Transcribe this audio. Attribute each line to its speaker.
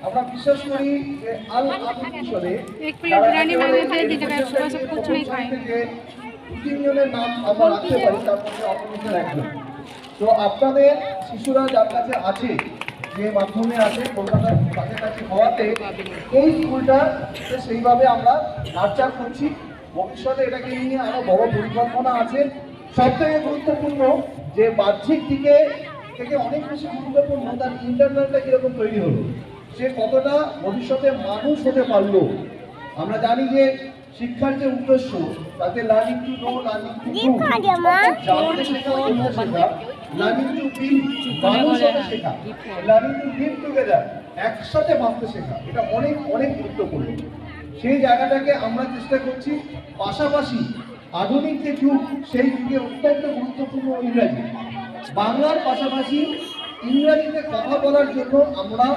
Speaker 1: আমরা বিশ্বাস করি যে আল আমিন মিশনে তিনজনের নাম আমরা রাখতে পারি, তার মধ্যে অপমিশন একজন। তো আপনাদের শিশুরা যার কাছে আছে, যে মাধ্যমে আছে কলকাতার কাছাকাছি হওয়াতে এই স্কুলটা সেইভাবে আমরা নার্চার করছি। ভবিষ্যতে এটাকে নিয়ে আরো বড় পরিকল্পনা আছে। সব থেকে গুরুত্বপূর্ণ যে বাহ্যিক দিকে থেকে অনেক বেশি গুরুত্বপূর্ণ তার ইন্টারনালটা কিরকম তৈরি হলো, সে কতটা ভবিষ্যতে মানুষ হতে পারলো। আমরা জানি যে শিক্ষার যে উদ্দেশ্য তাকে learning to know, learning to do, জানতে শেখা, বোঝা শেখা, লার্নিং টু বি মানুষ হতে শেখা, লার্নিং টু লিভ টুগেদার একসাথে বাঁচতে শেখা, এটা অনেক অনেক গুরুত্বপূর্ণ। সেই জায়গাটাকে আমরা চেষ্টা করছি। পাশাপাশি আধুনিক যে যুগ, সেই যুগে অত্যন্ত গুরুত্বপূর্ণ ইংরাজি। বাংলার পাশাপাশি ইংরাজিতে কথা বলার জন্য আমরা